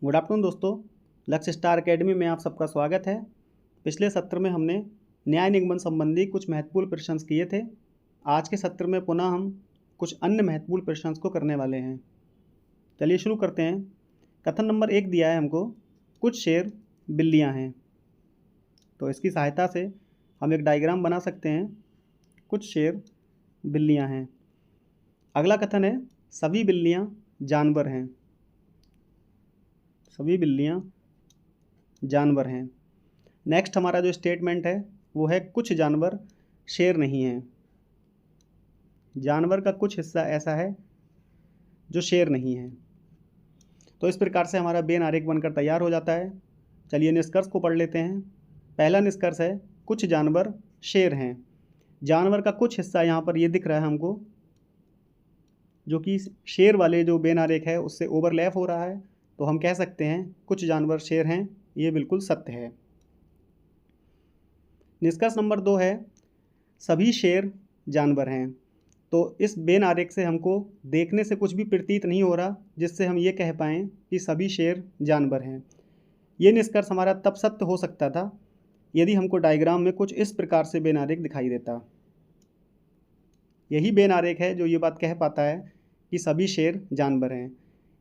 Good afternoon दोस्तों, लक्ष्य star academy में आप सबका स्वागत है। पिछले सत्र में हमने न्याय निगमन संबंधी कुछ महत्वपूर्ण प्रश्न किए थे। आज के सत्र में पुनः हम कुछ अन्य महत्वपूर्ण प्रश्न को करने वाले हैं। चलिए शुरू करते हैं। कथन नंबर 1 दिया है हमको, कुछ शेर बिल्लियां हैं। तो इसकी सहायता से हम एक डायग्राम बना सकते हैं। कुछ शेर बिल्लियां हैं। अगला कथन है, सभी बिल्लियां जानवर हैं। सभी बिल्लियां जानवर हैं। नेक्स्ट हमारा जो स्टेटमेंट है वो है, कुछ जानवर शेर नहीं हैं। जानवर का कुछ हिस्सा ऐसा है जो शेर नहीं है। तो इस प्रकार से हमारा बेन आरेख बनकर तैयार हो जाता है। चलिए निष्कर्ष को पढ़ लेते हैं। पहला निष्कर्ष है, कुछ जानवर शेर हैं। जानवर का कुछ हिस्सा यहाँ पर ये दिख रहा है हमको, जो कि शेर वाले जो बेन आरेख है उससे ओवरलैप हो रहा है। तो हम कह सकते हैं कुछ जानवर शेर हैं। ये बिल्कुल सत्य है। निष्कर्ष नंबर 2 है, सभी शेर जानवर हैं। तो इस बेन आरेख से हमको देखने से कुछ भी प्रतीत नहीं हो रहा जिससे हम ये कह पाएँ कि सभी शेर जानवर हैं। ये निष्कर्ष हमारा तब सत्य हो सकता था यदि हमको डायग्राम में कुछ इस प्रकार से बेन आरेख दिखाई देता। यही बेन आरेख है जो ये बात कह पाता है कि सभी शेर जानवर हैं।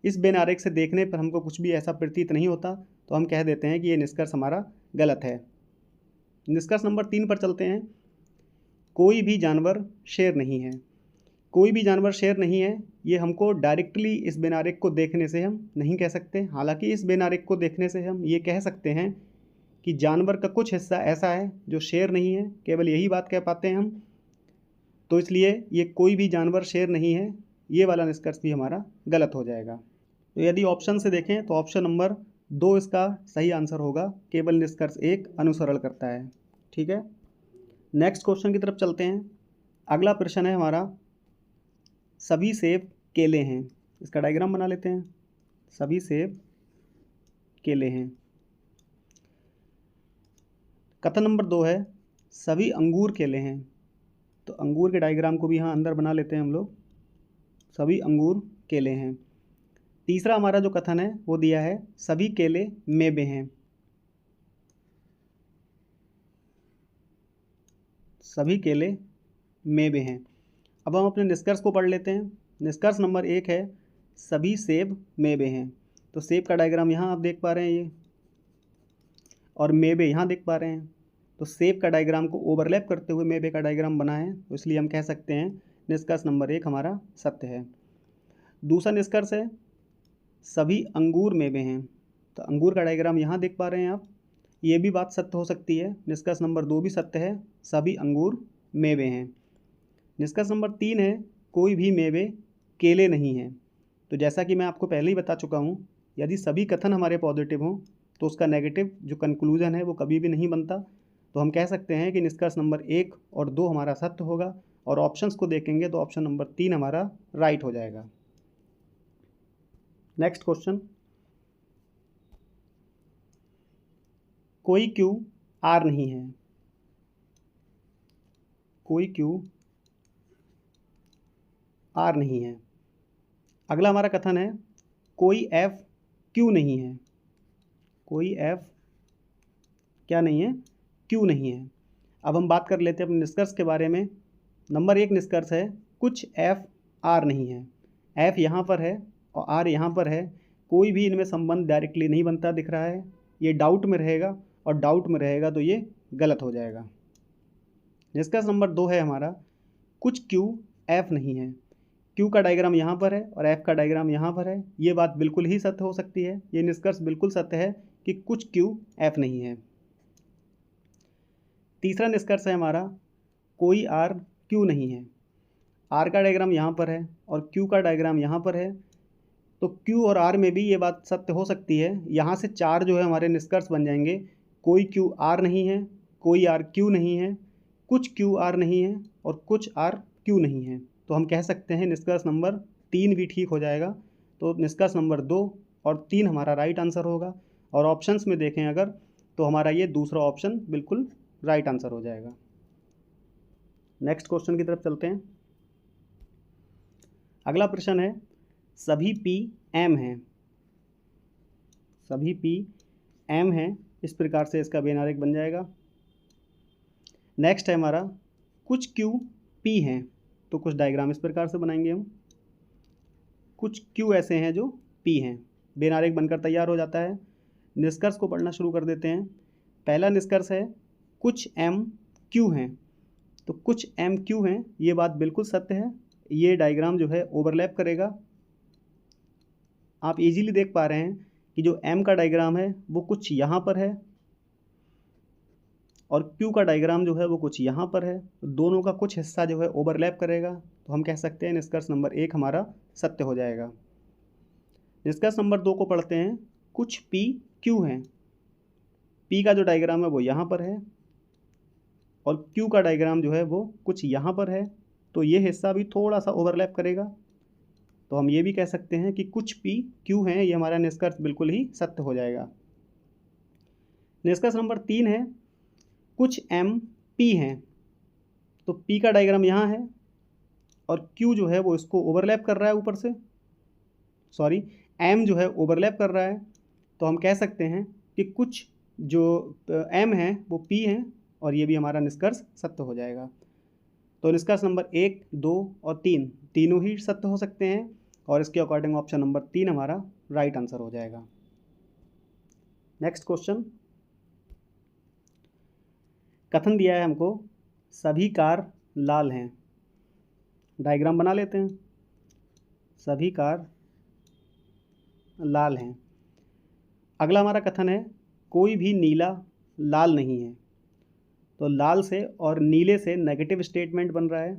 इस बेन आरेख से देखने पर हमको कुछ भी ऐसा प्रतीत नहीं होता, तो हम कह देते हैं कि ये निष्कर्ष हमारा गलत है। निष्कर्ष नंबर 3 पर चलते हैं। कोई भी जानवर शेर नहीं है। कोई भी जानवर शेर नहीं है, ये हमको डायरेक्टली इस बेन आरेख को देखने से हम नहीं कह सकते। हालांकि इस बेन आरेख को देखने से हम ये कह सकते हैं कि जानवर का कुछ हिस्सा ऐसा है जो शेर नहीं है। केवल यही बात कह पाते हैं हम। तो इसलिए ये कोई भी जानवर शेर नहीं है, ये वाला निष्कर्ष भी हमारा गलत हो जाएगा। तो यदि ऑप्शन से देखें तो ऑप्शन नंबर 2 इसका सही आंसर होगा। केवल निष्कर्ष 1 अनुसरण करता है। ठीक है, नेक्स्ट क्वेश्चन की तरफ चलते हैं। अगला प्रश्न है हमारा, सभी सेब केले हैं। इसका डायग्राम बना लेते हैं। सभी सेब केले हैं। कथन नंबर 2 है, सभी अंगूर केले हैं। तो अंगूर के डायग्राम को भी यहाँ अंदर बना लेते हैं हम लोग। सभी अंगूर केले हैं। तीसरा हमारा जो कथन है वो दिया है, सभी केले मेवे हैं। सभी केले मेवे हैं। अब हम अपने निष्कर्ष को पढ़ लेते हैं। निष्कर्ष नंबर 1 है, सभी सेब मेवे हैं। तो सेब का डायग्राम यहाँ आप देख पा रहे हैं ये, और मेवे यहाँ देख पा रहे हैं। तो सेब का डायग्राम को ओवरलैप करते हुए मेवे का डायग्राम बना है, तो इसलिए हम कह सकते हैं निष्कर्ष नंबर 1 हमारा सत्य है। दूसरा निष्कर्ष है, सभी अंगूर मेवे हैं। तो अंगूर का डायग्राम यहाँ देख पा रहे हैं आप, ये भी बात सत्य हो सकती है। निष्कर्ष नंबर 2 भी सत्य है, सभी अंगूर मेवे हैं। निष्कर्ष नंबर 3 है, कोई भी मेवे केले नहीं हैं। तो जैसा कि मैं आपको पहले ही बता चुका हूँ, यदि सभी कथन हमारे पॉजिटिव हों तो उसका नेगेटिव जो कंक्लूजन है वो कभी भी नहीं बनता। तो हम कह सकते हैं कि निष्कर्ष नंबर 1 और 2 हमारा सत्य होगा, और ऑप्शंस को देखेंगे तो ऑप्शन नंबर 3 हमारा राइट हो जाएगा। नेक्स्ट क्वेश्चन, कोई क्यू आर नहीं है। कोई क्यू आर नहीं है। अगला हमारा कथन है, कोई एफ क्यू नहीं है। कोई एफ क्या नहीं है, क्यू नहीं है। अब हम बात कर लेते हैं अपने निष्कर्ष के बारे में। नंबर 1 निष्कर्ष है, कुछ एफ आर नहीं है। एफ यहाँ पर है और आर यहाँ पर है। कोई भी इनमें संबंध डायरेक्टली नहीं बनता दिख रहा है। ये डाउट में रहेगा, और डाउट में रहेगा तो ये गलत हो जाएगा। निष्कर्ष नंबर 2 है हमारा, कुछ क्यू एफ नहीं है। क्यू का डायग्राम यहाँ पर है और एफ का डायग्राम यहाँ पर है। ये बात बिल्कुल ही सत्य हो सकती है। ये निष्कर्ष बिल्कुल सत्य है कि कुछ क्यू एफ नहीं है। तीसरा निष्कर्ष है हमारा, कोई आर क्यू नहीं है। आर का डायग्राम यहाँ पर है और क्यू का डायग्राम यहाँ पर है। तो क्यू और आर में भी ये बात सत्य हो सकती है। यहाँ से 4 जो है हमारे निष्कर्ष बन जाएंगे। कोई क्यू आर नहीं है, कोई आर क्यू नहीं है, कुछ क्यू आर नहीं है, और कुछ आर क्यू नहीं है। तो हम कह सकते हैं निष्कर्ष नंबर 3 भी ठीक हो जाएगा। तो निष्कर्ष नंबर 2 और 3 हमारा राइट आंसर होगा। और ऑप्शंस में देखें अगर, तो हमारा ये दूसरा ऑप्शन बिल्कुल राइट आंसर हो जाएगा। नेक्स्ट क्वेश्चन की तरफ चलते हैं। अगला प्रश्न है, सभी पी एम हैं। सभी P M हैं, इस प्रकार से इसका वेन आरेख बन जाएगा। नेक्स्ट है हमारा कुछ Q P हैं, तो कुछ डायग्राम इस प्रकार से बनाएंगे हम। कुछ Q ऐसे हैं जो P हैं, वेन आरेख बनकर तैयार हो जाता है। निष्कर्ष को पढ़ना शुरू कर देते हैं। पहला निष्कर्ष है कुछ M Q हैं, तो कुछ M Q हैं, ये बात बिल्कुल सत्य है। ये डायग्राम जो है ओवरलैप करेगा। आप इजीली देख पा रहे हैं कि जो M का डायग्राम है वो कुछ यहाँ पर है और Q का डायग्राम जो है वो कुछ यहाँ पर है, तो दोनों का कुछ हिस्सा जो है ओवरलैप करेगा, तो हम कह सकते हैं निष्कर्ष नंबर 1 हमारा सत्य हो जाएगा। निष्कर्ष नंबर 2 को पढ़ते हैं। कुछ P Q हैं, P का जो डायग्राम है वो यहाँ पर है और Q का डायग्राम जो है वो कुछ यहाँ पर है, तो ये हिस्सा भी थोड़ा सा ओवरलैप करेगा, तो हम ये भी कह सकते हैं कि कुछ P Q हैं, ये हमारा निष्कर्ष बिल्कुल ही सत्य हो जाएगा। निष्कर्ष नंबर 3 है कुछ M P हैं, तो P का डायग्राम यहाँ है और Q जो है वो इसको ओवरलैप कर रहा है ऊपर से, सॉरी M जो है ओवरलैप कर रहा है, तो हम कह सकते हैं कि कुछ जो M है वो P हैं और ये भी हमारा निष्कर्ष सत्य हो जाएगा। तो निष्कर्ष नंबर 1, 2 और 3 तीनों ही सत्य हो सकते हैं और इसके अकॉर्डिंग ऑप्शन नंबर 3 हमारा राइट आंसर हो जाएगा। नेक्स्ट क्वेश्चन, कथन दिया है हमको सभी कार लाल हैं। डायग्राम बना लेते हैं। सभी कार लाल हैं। अगला हमारा कथन है कोई भी नीला लाल नहीं है, तो लाल से और नीले से नेगेटिव स्टेटमेंट बन रहा है।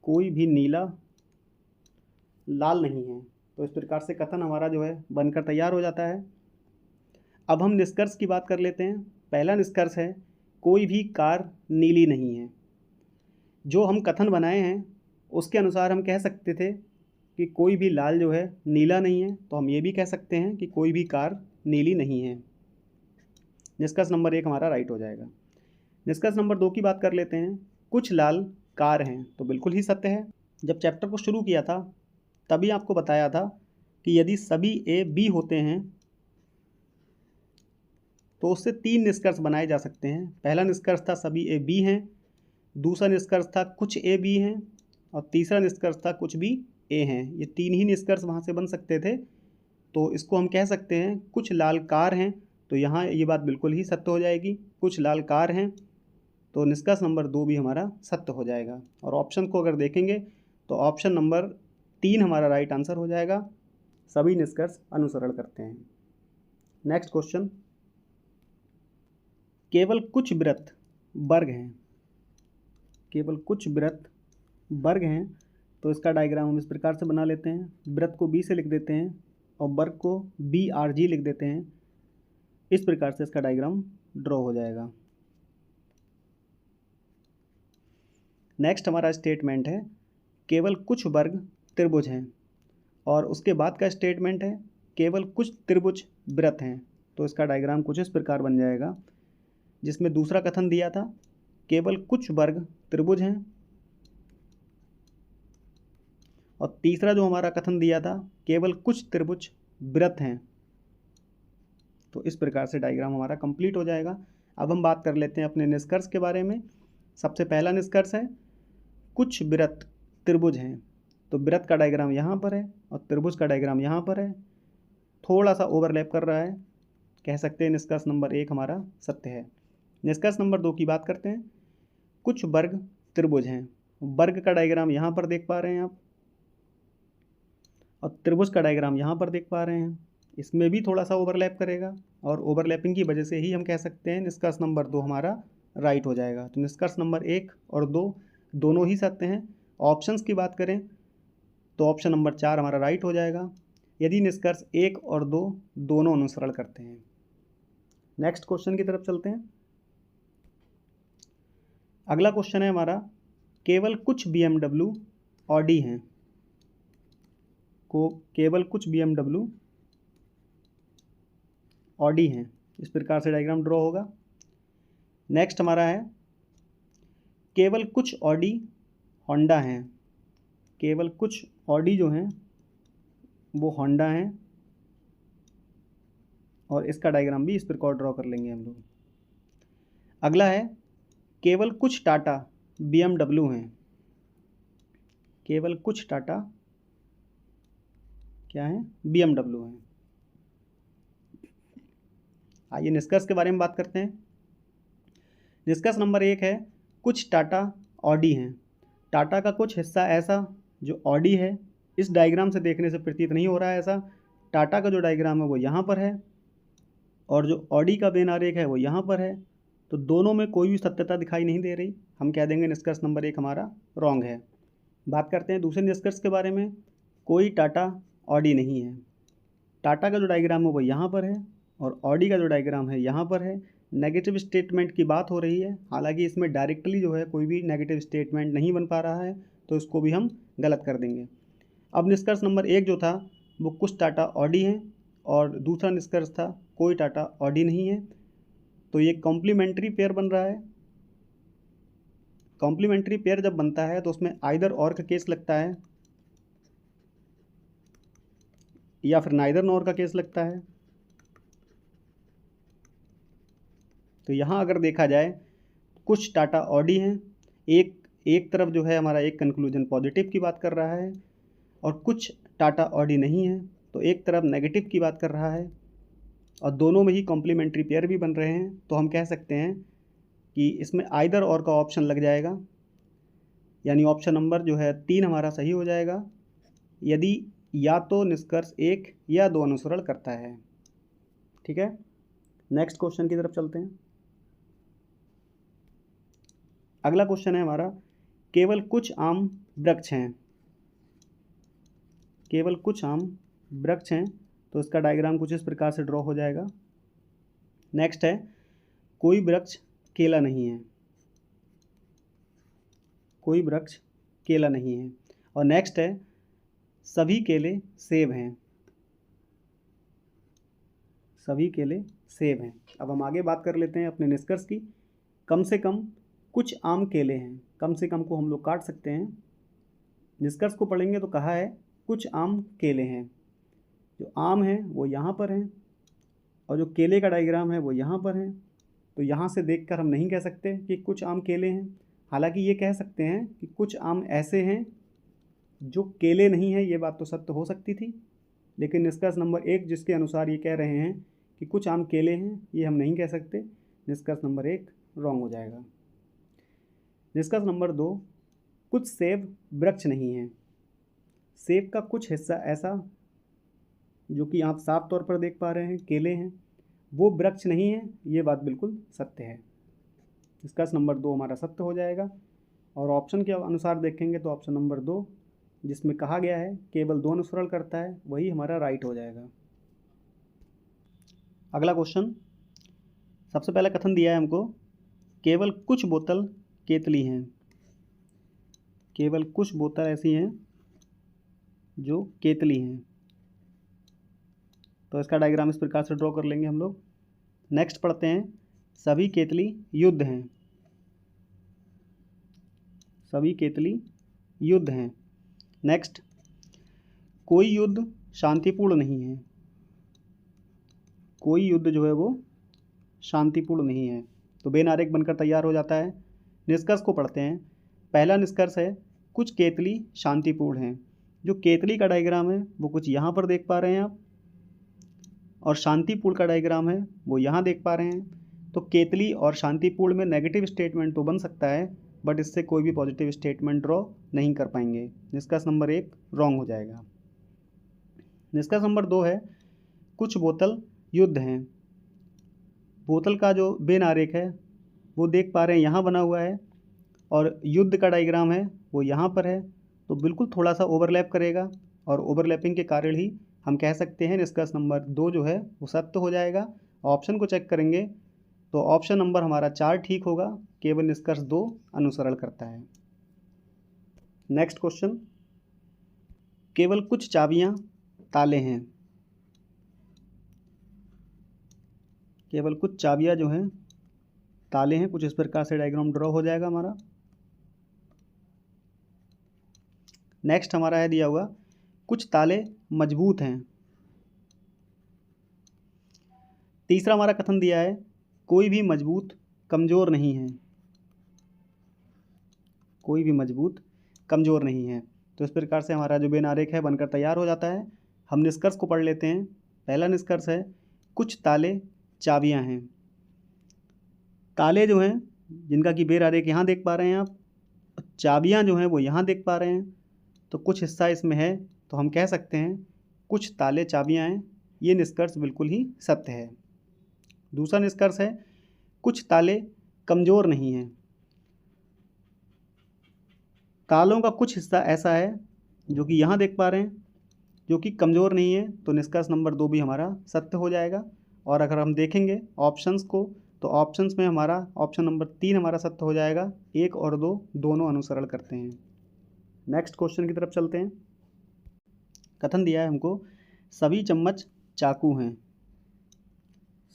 कोई भी नीला लाल नहीं है, तो इस प्रकार से कथन हमारा जो है बनकर तैयार हो जाता है। अब हम निष्कर्ष की बात कर लेते हैं। पहला निष्कर्ष है कोई भी कार नीली नहीं है। जो हम कथन बनाए हैं उसके अनुसार हम कह सकते थे कि कोई भी लाल जो है नीला नहीं है, तो हम ये भी कह सकते हैं कि कोई भी कार नीली नहीं है। निष्कर्ष नंबर 1 हमारा राइट हो जाएगा। निष्कर्ष नंबर 2 की बात कर लेते हैं। कुछ लाल कार हैं, तो बिल्कुल ही सत्य है। जब चैप्टर को शुरू किया था तभी आपको बताया था कि यदि सभी A B होते हैं तो उससे 3 निष्कर्ष बनाए जा सकते हैं। पहला निष्कर्ष था सभी A B हैं, दूसरा निष्कर्ष था कुछ A B हैं और तीसरा निष्कर्ष था कुछ भी A हैं। ये 3 ही निष्कर्ष वहाँ से बन सकते थे, तो इसको हम कह सकते हैं कुछ लाल कार हैं, तो यहाँ ये बात बिल्कुल ही सत्य हो जाएगी। कुछ लाल कार हैं, तो निष्कर्ष नंबर 2 भी हमारा सत्य हो जाएगा। और ऑप्शन को अगर देखेंगे तो ऑप्शन नंबर 3 हमारा राइट आंसर हो जाएगा। सभी निष्कर्ष अनुसरण करते हैं। नेक्स्ट क्वेश्चन, केवल कुछ वृत्त वर्ग हैं। केवल कुछ वृत्त वर्ग हैं, तो इसका डायग्राम हम इस प्रकार से बना लेते हैं। वृत्त को B से लिख देते हैं और वर्ग को BRG लिख देते हैं। इस प्रकार से इसका डायग्राम ड्रॉ हो जाएगा। नेक्स्ट हमारा स्टेटमेंट है केवल कुछ वर्ग त्रिभुज हैं और उसके बाद का स्टेटमेंट है केवल कुछ त्रिभुज वृत्त हैं, तो इसका डायग्राम कुछ इस प्रकार बन जाएगा, जिसमें दूसरा कथन दिया था केवल कुछ वर्ग त्रिभुज हैं और तीसरा जो हमारा कथन दिया था केवल कुछ त्रिभुज वृत्त हैं। तो इस प्रकार से डायग्राम हमारा कंप्लीट हो जाएगा। अब हम बात कर लेते हैं अपने निष्कर्ष के बारे में। सबसे पहला निष्कर्ष है कुछ वृत्त त्रिभुज हैं, तो वृत्त का डायग्राम यहाँ पर है और त्रिभुज का डायग्राम यहाँ पर है, थोड़ा सा ओवरलैप कर रहा है, कह सकते हैं निष्कर्ष नंबर 1 हमारा सत्य है। निष्कर्ष नंबर 2 की बात करते हैं। कुछ वर्ग त्रिभुज हैं, वर्ग का डायग्राम यहाँ पर देख पा रहे हैं आप और त्रिभुज का डायग्राम यहाँ पर देख पा रहे हैं। इसमें भी थोड़ा सा ओवरलैप करेगा और ओवरलैपिंग की वजह से ही हम कह सकते हैं निष्कर्ष नंबर 2 हमारा राइट हो जाएगा। तो निष्कर्ष नंबर 1 और 2 दोनों ही सत्य हैं। ऑप्शंस की बात करें तो ऑप्शन नंबर 4 हमारा राइट हो जाएगा यदि निष्कर्ष 1 और 2 दोनों अनुसरण करते हैं। नेक्स्ट क्वेश्चन की तरफ चलते हैं। अगला क्वेश्चन है हमारा केवल कुछ BMW ऑडी हैं, को केवल कुछ BMW ऑडी हैं, इस प्रकार से डायग्राम ड्रॉ होगा। नेक्स्ट हमारा है केवल कुछ ऑडी होंडा हैं, केवल कुछ ऑडी जो हैं वो होंडा हैं और इसका डायग्राम भी इस प्रकार ड्रॉ कर लेंगे हम लोग। अगला है केवल कुछ टाटा BMW हैं, केवल कुछ टाटा क्या है BMW हैं। आइए निष्कर्ष के बारे में बात करते हैं। निष्कर्ष नंबर 1 है कुछ टाटा ऑडी हैं। टाटा का कुछ हिस्सा ऐसा जो ऑडी है, इस डायग्राम से देखने से प्रतीत नहीं हो रहा है ऐसा। टाटा का जो डायग्राम है वो यहाँ पर है और जो ऑडी का वेन आरेख है वो यहाँ पर है, तो दोनों में कोई भी सत्यता दिखाई नहीं दे रही। हम कह देंगे निष्कर्ष नंबर 1 हमारा रॉन्ग है। बात करते हैं दूसरे निष्कर्ष के बारे में। कोई टाटा ऑडी नहीं है। टाटा का जो डायग्राम है वो यहाँ पर है और ऑडी का जो डायग्राम है यहाँ पर है। नेगेटिव स्टेटमेंट की बात हो रही है, हालांकि इसमें डायरेक्टली जो है कोई भी नेगेटिव स्टेटमेंट नहीं बन पा रहा है, तो इसको भी हम गलत कर देंगे। अब निष्कर्ष नंबर 1 जो था वो कुछ टाटा ऑडी हैं और दूसरा निष्कर्ष था कोई टाटा ऑडी नहीं है, तो ये कॉम्प्लीमेंट्री पेयर बन रहा है। कॉम्प्लीमेंट्री पेयर जब बनता है तो उसमें आइदर और का केस लगता है या फिर नाइदर नॉर का केस लगता है। तो यहाँ अगर देखा जाए कुछ टाटा ऑडी हैं, एक तरफ जो है हमारा एक कंक्लूजन पॉजिटिव की बात कर रहा है और कुछ टाटा ऑडी नहीं है तो एक तरफ नेगेटिव की बात कर रहा है, और दोनों में ही कॉम्प्लीमेंट्री पेयर भी बन रहे हैं। तो हम कह सकते हैं कि इसमें आइदर और का ऑप्शन लग जाएगा, यानी ऑप्शन नंबर जो है 3 हमारा सही हो जाएगा यदि या तो निष्कर्ष 1 या 2 अनुसरण करता है। ठीक है, नेक्स्ट क्वेश्चन की तरफ चलते हैं। अगला क्वेश्चन है हमारा केवल कुछ आम वृक्ष हैं। केवल कुछ आम वृक्ष हैं, तो इसका डायग्राम कुछ इस प्रकार से ड्रॉ हो जाएगा। नेक्स्ट है कोई वृक्ष केला नहीं है। कोई वृक्ष केला नहीं है। और नेक्स्ट है सभी केले सेब हैं। सभी केले सेब हैं। अब हम आगे बात कर लेते हैं अपने निष्कर्ष की। कम से कम कुछ आम केले हैं, कम से कम को हम लोग काट सकते हैं। निष्कर्ष को पढ़ेंगे तो कहा है कुछ आम केले हैं। जो आम हैं वो यहाँ पर हैं और जो केले का डायग्राम है वो यहाँ पर है। तो यहाँ से देखकर हम नहीं कह सकते कि कुछ आम केले हैं, हालांकि ये कह सकते हैं कि कुछ आम ऐसे हैं जो केले नहीं हैं। ये बात तो सत्य हो सकती थी, लेकिन निष्कर्ष नंबर 1 जिसके अनुसार ये कह रहे हैं कि कुछ आम केले हैं, ये हम नहीं कह सकते। निष्कर्ष नंबर 1 रॉन्ग हो जाएगा। निष्कर्ष नंबर 2 कुछ सेब वृक्ष नहीं हैं। सेब का कुछ हिस्सा ऐसा जो कि आप साफ तौर पर देख पा रहे हैं केले हैं, वो वृक्ष नहीं है। ये बात बिल्कुल सत्य है। निष्कर्ष नंबर 2 हमारा सत्य हो जाएगा। और ऑप्शन के अनुसार देखेंगे तो ऑप्शन नंबर 2 जिसमें कहा गया है केवल 2 अनुसरण करता है, वही हमारा राइट हो जाएगा। अगला क्वेश्चन, सबसे पहला कथन दिया है हमको केवल कुछ बोतल केतली हैं। केवल कुछ बोतल ऐसी हैं जो केतली हैं, तो इसका डायग्राम इस प्रकार से ड्रॉ कर लेंगे हम लोग। नेक्स्ट पढ़ते हैं सभी केतली युद्ध हैं। सभी केतली युद्ध हैं। नेक्स्ट कोई युद्ध शांतिपूर्ण नहीं है। कोई युद्ध जो है वो शांतिपूर्ण नहीं है, तो बेन आरेख बनकर तैयार हो जाता है। निष्कर्ष को पढ़ते हैं। पहला निष्कर्ष है कुछ केतली शांतिपूर्ण हैं। जो केतली का डायग्राम है वो कुछ यहाँ पर देख पा रहे हैं आप, और शांतिपूर्ण का डायग्राम है वो यहाँ देख पा रहे हैं। तो केतली और शांतिपूर्ण में नेगेटिव स्टेटमेंट तो बन सकता है, बट इससे कोई भी पॉजिटिव स्टेटमेंट ड्रॉ नहीं कर पाएंगे। निष्कर्ष नंबर 1 रॉन्ग हो जाएगा। निष्कर्ष नंबर 2 है कुछ बोतल युद्ध हैं। बोतल का जो बेन आरेख है वो देख पा रहे हैं यहाँ बना हुआ है, और युद्ध का डायग्राम है वो यहाँ पर है, तो बिल्कुल थोड़ा सा ओवरलैप करेगा, और ओवरलैपिंग के कारण ही हम कह सकते हैं निष्कर्ष नंबर 2 जो है वो सत्य हो जाएगा। ऑप्शन को चेक करेंगे तो ऑप्शन नंबर हमारा 4 ठीक होगा, केवल निष्कर्ष 2 अनुसरण करता है। नेक्स्ट क्वेश्चन, केवल कुछ चाबियां ताले हैं। केवल कुछ चाबियां जो हैं ताले हैं, कुछ इस प्रकार से डायग्राम ड्रॉ हो जाएगा हमारा। नेक्स्ट हमारा है दिया हुआ कुछ ताले मजबूत हैं। तीसरा हमारा कथन दिया है, कोई भी मजबूत कमज़ोर नहीं है, कोई भी मजबूत कमज़ोर नहीं है। तो इस प्रकार से हमारा जो बेन आरेख है बनकर तैयार हो जाता है। हम निष्कर्ष को पढ़ लेते हैं। पहला निष्कर्ष है, कुछ ताले चाबियां हैं। ताले जो हैं, जिनका कि बेन आरेख यहाँ देख पा रहे हैं आप, चाबियां जो हैं वो यहाँ देख पा रहे हैं, तो कुछ हिस्सा इसमें है, तो हम कह सकते हैं कुछ ताले चाबियां हैं। ये निष्कर्ष बिल्कुल ही सत्य है। दूसरा निष्कर्ष है, कुछ ताले कमज़ोर नहीं हैं। तालों का कुछ हिस्सा ऐसा है जो कि यहाँ देख पा रहे हैं, जो कि कमज़ोर नहीं है, तो निष्कर्ष नंबर 2 भी हमारा सत्य हो जाएगा। और अगर हम देखेंगे ऑप्शंस को, तो ऑप्शंस में हमारा ऑप्शन नंबर 3 हमारा सत्य हो जाएगा। 1 और 2 दोनों अनुसरण करते हैं। नेक्स्ट क्वेश्चन की तरफ चलते हैं। कथन दिया है हमको, सभी चम्मच चाकू हैं।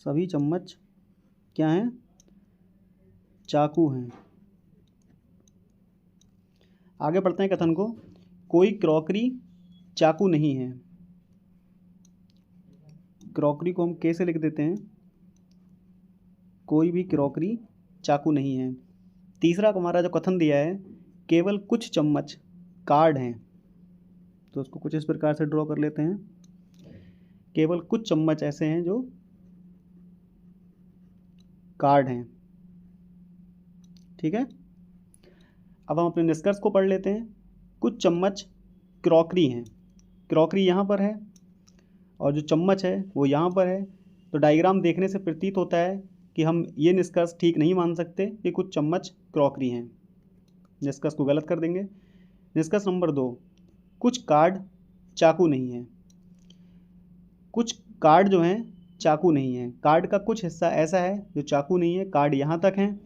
सभी चम्मच क्या हैं? चाकू हैं। आगे बढ़ते हैं कथन को, कोई क्रॉकरी चाकू नहीं है। क्रॉकरी को हम कैसे लिख देते हैं? कोई भी क्रॉकरी चाकू नहीं है। तीसरा हमारा जो कथन दिया है, केवल कुछ चम्मच कार्ड हैं, तो उसको कुछ इस प्रकार से ड्रॉ कर लेते हैं। केवल कुछ चम्मच ऐसे हैं जो कार्ड हैं। ठीक है, अब हम अपने निष्कर्ष को पढ़ लेते हैं। कुछ चम्मच क्रॉकरी हैं, क्रॉकरी यहाँ पर है और जो चम्मच है वो यहाँ पर है। तो डायग्राम देखने से प्रतीत होता है कि हम ये निष्कर्ष ठीक नहीं मान सकते कि कुछ चम्मच क्रॉकरी हैं। निष्कर्ष को गलत कर देंगे। निष्कर्ष नंबर 2, कुछ कार्ड चाकू नहीं है। कुछ कार्ड जो हैं चाकू नहीं है। कार्ड का कुछ हिस्सा ऐसा है जो चाकू नहीं है। कार्ड यहाँ तक हैं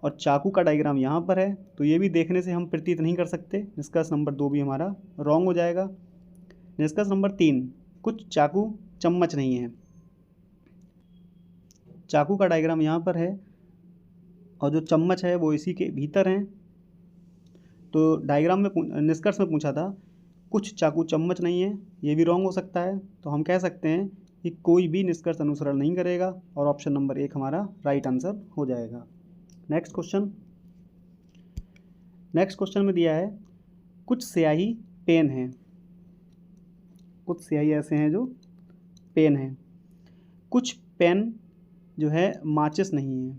और चाकू का डायग्राम यहाँ पर है, तो ये भी देखने से हम प्रतीत नहीं कर सकते। निष्कर्ष नंबर 2 भी हमारा रॉन्ग हो जाएगा। निष्कर्ष नंबर 3, कुछ चाकू चम्मच नहीं है। चाकू का डायग्राम यहाँ पर है और जो चम्मच है वो इसी के भीतर हैं। तो डायग्राम में निष्कर्ष में पूछा था कुछ चाकू चम्मच नहीं है, ये भी रॉन्ग हो सकता है। तो हम कह सकते हैं कि कोई भी निष्कर्ष अनुसरण नहीं करेगा और ऑप्शन नंबर 1 हमारा राइट आंसर हो जाएगा। नेक्स्ट क्वेश्चन में दिया है, कुछ स्याही पेन हैं। कुछ स्याही ऐसे हैं जो पेन हैं। कुछ पेन जो है माचिस नहीं है।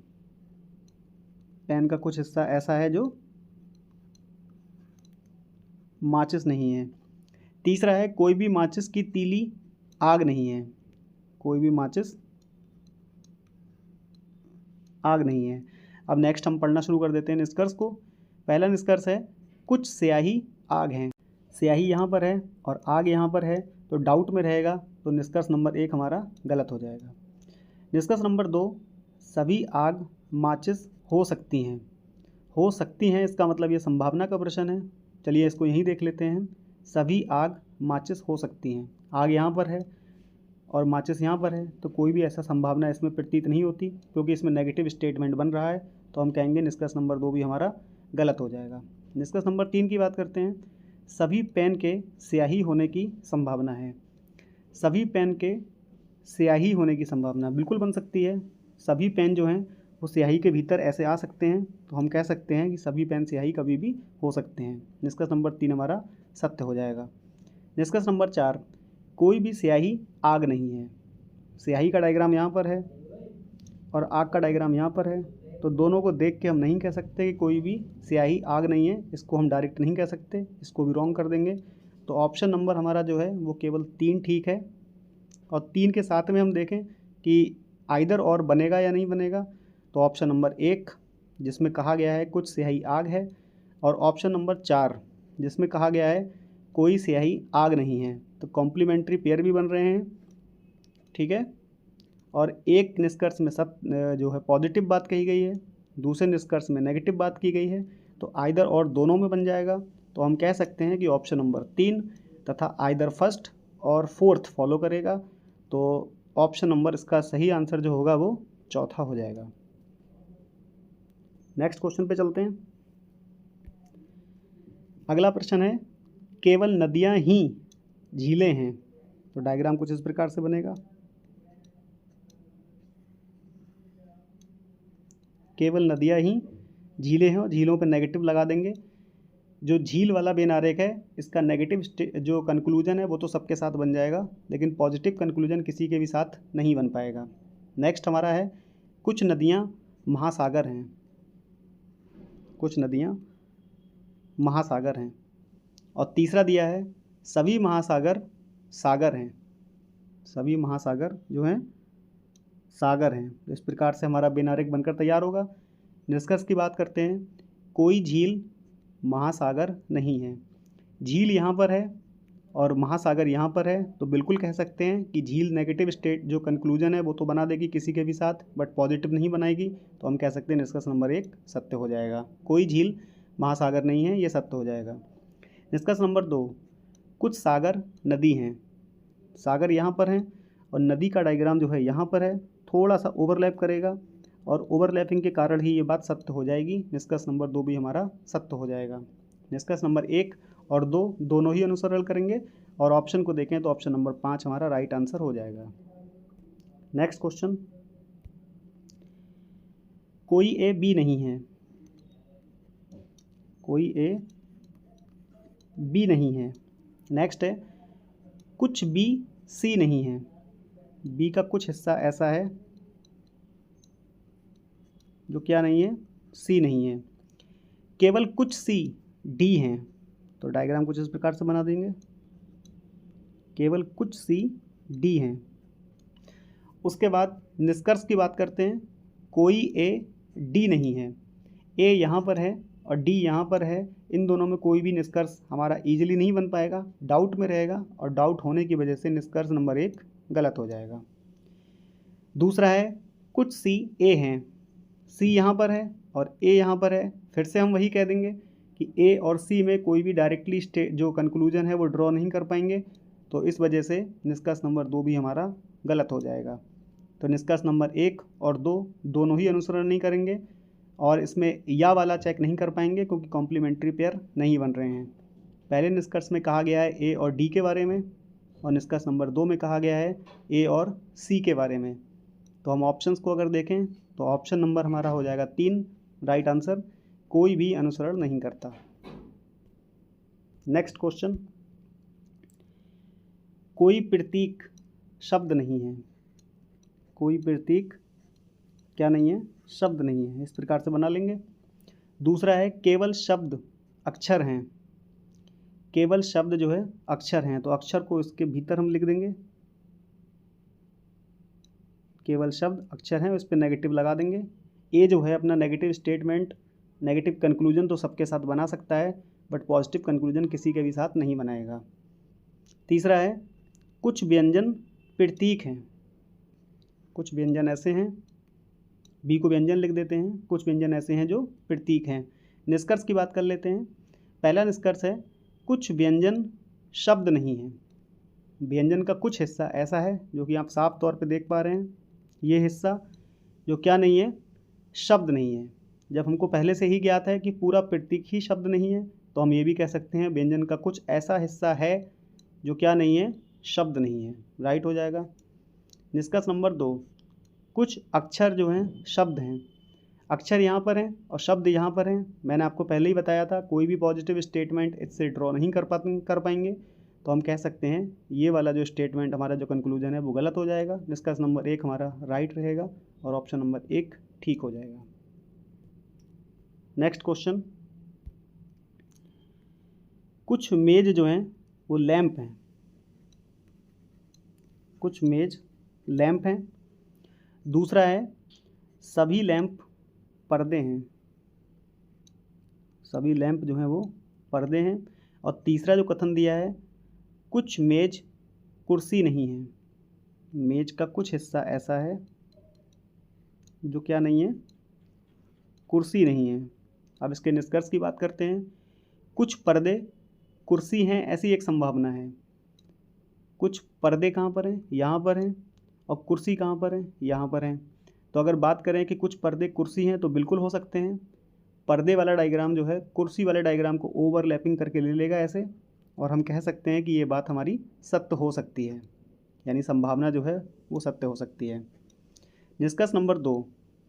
पेन का कुछ हिस्सा ऐसा है जो माचिस नहीं है। तीसरा है, कोई भी माचिस की तीली आग नहीं है। कोई भी माचिस आग नहीं है। अब नेक्स्ट हम पढ़ना शुरू कर देते हैं निष्कर्ष को। पहला निष्कर्ष है, कुछ स्याही आग हैं। स्याही यहाँ पर है और आग यहाँ पर है, तो डाउट में रहेगा, तो निष्कर्ष नंबर 1 हमारा गलत हो जाएगा। निष्कर्ष नंबर 2, सभी आग माचिस हो सकती हैं। हो सकती हैं इसका मतलब ये संभावना का प्रश्न है। चलिए इसको यहीं देख लेते हैं। सभी आग माचिस हो सकती हैं। आग यहाँ पर है और माचिस यहाँ पर है, तो कोई भी ऐसा संभावना इसमें प्रतीत नहीं होती, क्योंकि इसमें नेगेटिव स्टेटमेंट बन रहा है। तो हम कहेंगे निष्कर्ष नंबर 2 भी हमारा गलत हो जाएगा। निष्कर्ष नंबर 3 की बात करते हैं। सभी पेन के स्याही होने की संभावना है। सभी पेन के स्याही होने की संभावना बिल्कुल बन सकती है। सभी पेन जो हैं वो स्याही के भीतर ऐसे आ सकते हैं, तो हम कह सकते हैं कि सभी पेन स्याही कभी भी हो सकते हैं। निष्कर्ष नंबर 3 हमारा सत्य हो जाएगा। निष्कर्ष नंबर 4, कोई भी स्याही आग नहीं है। स्याही का डायग्राम यहाँ पर है और आग का डायग्राम यहाँ पर है, तो दोनों को देख के हम नहीं कह सकते कि कोई भी स्याही आग नहीं है। इसको हम डायरेक्ट नहीं कह सकते, इसको भी रॉन्ग कर देंगे। तो ऑप्शन नंबर हमारा जो है वो केवल 3 ठीक है। और 3 के साथ में हम देखें कि आइदर और बनेगा या नहीं बनेगा, तो ऑप्शन नंबर 1 जिसमें कहा गया है कुछ स्याही आग है, और ऑप्शन नंबर 4 जिसमें कहा गया है कोई स्याही आग नहीं है, तो कॉम्प्लीमेंट्री पेयर भी बन रहे हैं। ठीक है, और एक निष्कर्ष में सब जो है पॉजिटिव बात कही गई है, दूसरे निष्कर्ष में नेगेटिव बात की गई है, तो आइदर और दोनों में बन जाएगा। तो हम कह सकते हैं कि ऑप्शन नंबर 3 तथा आइदर फर्स्ट और फोर्थ फॉलो करेगा, तो ऑप्शन नंबर इसका सही आंसर जो होगा वो चौथा हो जाएगा। नेक्स्ट क्वेश्चन पे चलते हैं। अगला प्रश्न है, केवल नदियाँ ही झीलें हैं। तो डायग्राम कुछ इस प्रकार से बनेगा। केवल नदियाँ ही झीलें हैं और झीलों पर नेगेटिव लगा देंगे। जो झील वाला बेन आरेख है इसका नेगेटिव जो कंक्लूजन है वो तो सबके साथ बन जाएगा, लेकिन पॉजिटिव कंक्लूजन किसी के भी साथ नहीं बन पाएगा। नेक्स्ट हमारा है कुछ नदियाँ महासागर हैं। कुछ नदियाँ महासागर हैं। और तीसरा दिया है सभी महासागर सागर हैं। सभी महासागर जो हैं सागर हैं। तो इस प्रकार से हमारा बेन आरेख बनकर तैयार होगा। निष्कर्ष की बात करते हैं, कोई झील महासागर नहीं है। झील यहाँ पर है और महासागर यहाँ पर है, तो बिल्कुल कह सकते हैं कि झील नेगेटिव स्टेट जो कंक्लूजन है वो तो बना देगी किसी के भी साथ, बट पॉजिटिव नहीं बनाएगी। तो हम कह सकते हैं निष्कर्ष नंबर 1 सत्य हो जाएगा। कोई झील महासागर नहीं है, ये सत्य हो जाएगा। निष्कर्ष नंबर 2, कुछ सागर नदी हैं। सागर यहाँ पर हैं और नदी का डायग्राम जो है यहाँ पर है, थोड़ा सा ओवरलैप करेगा और ओवरलैपिंग के कारण ही ये बात सत्य हो जाएगी। निष्कर्ष नंबर 2 भी हमारा सत्य हो जाएगा। निष्कर्ष नंबर 1 और 2 दोनों ही अनुसरण करेंगे और ऑप्शन को देखें तो ऑप्शन नंबर 5 हमारा राइट आंसर हो जाएगा। नेक्स्ट क्वेश्चन, कोई ए बी नहीं है। कोई ए बी नहीं है। नेक्स्ट है कुछ बी सी नहीं है। बी का कुछ हिस्सा ऐसा है जो क्या नहीं है, सी नहीं है। केवल कुछ सी डी हैं। तो डायग्राम कुछ इस प्रकार से बना देंगे, केवल कुछ सी डी हैं। उसके बाद निष्कर्ष की बात करते हैं, कोई ए डी नहीं है। ए यहाँ पर है और डी यहाँ पर है, इन दोनों में कोई भी निष्कर्ष हमारा इजीली नहीं बन पाएगा, डाउट में रहेगा और डाउट होने की वजह से निष्कर्ष नंबर 1 गलत हो जाएगा। दूसरा है कुछ सी ए हैं। सी यहाँ पर है और ए यहाँ पर है, फिर से हम वही कह देंगे कि ए और सी में कोई भी डायरेक्टली जो कंक्लूजन है वो ड्रॉ नहीं कर पाएंगे, तो इस वजह से निष्कर्ष नंबर 2 भी हमारा गलत हो जाएगा। तो निष्कर्ष नंबर 1 और 2 दोनों ही अनुसरण नहीं करेंगे और इसमें या वाला चेक नहीं कर पाएंगे क्योंकि कॉम्प्लीमेंट्री पेयर नहीं बन रहे हैं। पहले निष्कर्ष में कहा गया है ए और डी के बारे में और निष्कर्ष नंबर 2 में कहा गया है ए और सी के बारे में। तो हम ऑप्शंस को अगर देखें तो ऑप्शन नंबर हमारा हो जाएगा 3 राइट आंसर, कोई भी अनुसरण नहीं करता। नेक्स्ट क्वेश्चन, कोई प्रतीक शब्द नहीं है। कोई प्रतीक क्या नहीं है, शब्द नहीं है। इस प्रकार से बना लेंगे। दूसरा है केवल शब्द अक्षर हैं। केवल शब्द जो है अक्षर हैं, तो अक्षर को इसके भीतर हम लिख देंगे, केवल शब्द अक्षर हैं, उस पर नेगेटिव लगा देंगे। ए जो है अपना नेगेटिव स्टेटमेंट, नेगेटिव कंक्लूजन तो सबके साथ बना सकता है, बट पॉजिटिव कंक्लूजन किसी के भी साथ नहीं बनाएगा। तीसरा है कुछ व्यंजन प्रतीक हैं। कुछ व्यंजन ऐसे हैं, बी को व्यंजन लिख देते हैं, कुछ व्यंजन ऐसे हैं जो प्रतीक हैं। निष्कर्ष की बात कर लेते हैं। पहला निष्कर्ष है कुछ व्यंजन शब्द नहीं है। व्यंजन का कुछ हिस्सा ऐसा है जो कि आप साफ तौर पे देख पा रहे हैं, ये हिस्सा जो क्या नहीं है, शब्द नहीं है। जब हमको पहले से ही ज्ञात है कि पूरा प्रतीक ही शब्द नहीं है, तो हम ये भी कह सकते हैं व्यंजन का कुछ ऐसा हिस्सा है जो क्या नहीं है, शब्द नहीं है। राइट हो जाएगा। निष्कर्ष नंबर 2, कुछ अक्षर जो हैं शब्द हैं। अक्षर यहाँ पर हैं और शब्द यहाँ पर हैं। मैंने आपको पहले ही बताया था कोई भी पॉजिटिव स्टेटमेंट इससे ड्रॉ नहीं कर पाएंगे, तो हम कह सकते हैं ये वाला जो स्टेटमेंट हमारा जो कंक्लूजन है वो गलत हो जाएगा। निष्कर्ष नंबर 1 हमारा राइट रहेगा और ऑप्शन नंबर 1 ठीक हो जाएगा। नेक्स्ट क्वेश्चन, कुछ मेज जो हैं वो लैंप हैं। कुछ मेज लैंप हैं। दूसरा है सभी लैंप पर्दे हैं। सभी लैंप जो हैं वो पर्दे हैं। और तीसरा जो कथन दिया है कुछ मेज कुर्सी नहीं है। मेज का कुछ हिस्सा ऐसा है जो क्या नहीं है, कुर्सी नहीं है। अब इसके निष्कर्ष की बात करते हैं। कुछ पर्दे कुर्सी हैं ऐसी एक संभावना है। कुछ पर्दे कहाँ पर हैं, यहाँ पर हैं, और कुर्सी कहाँ पर है, यहाँ पर हैं। तो अगर बात करें कि कुछ पर्दे कुर्सी हैं तो बिल्कुल हो सकते हैं। पर्दे वाला डायग्राम जो है कुर्सी वाले डायग्राम को ओवरलैपिंग करके ले लेगा ऐसे, और हम कह सकते हैं कि ये बात हमारी सत्य हो सकती है, यानी संभावना जो है वो सत्य हो सकती है। निष्कर्ष नंबर 2,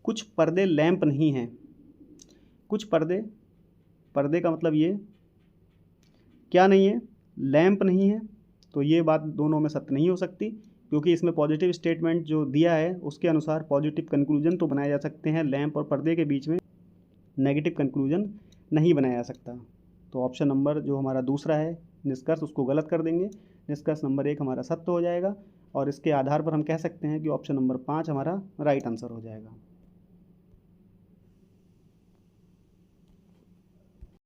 कुछ पर्दे लैंप नहीं हैं। कुछ पर्दे, पर्दे का मतलब ये क्या नहीं है, लैंप नहीं है। तो ये बात दोनों में सत्य नहीं हो सकती, क्योंकि इसमें पॉजिटिव स्टेटमेंट जो दिया है उसके अनुसार पॉजिटिव कंक्लूजन तो बनाए जा सकते हैं, लैंप और पर्दे के बीच में नेगेटिव कंक्लूजन नहीं बनाया जा सकता। तो ऑप्शन नंबर जो हमारा दूसरा है निष्कर्ष, उसको गलत कर देंगे। निष्कर्ष नंबर 1 हमारा सत्य हो जाएगा और इसके आधार पर हम कह सकते हैं कि ऑप्शन नंबर 5 हमारा राइट आंसर हो जाएगा।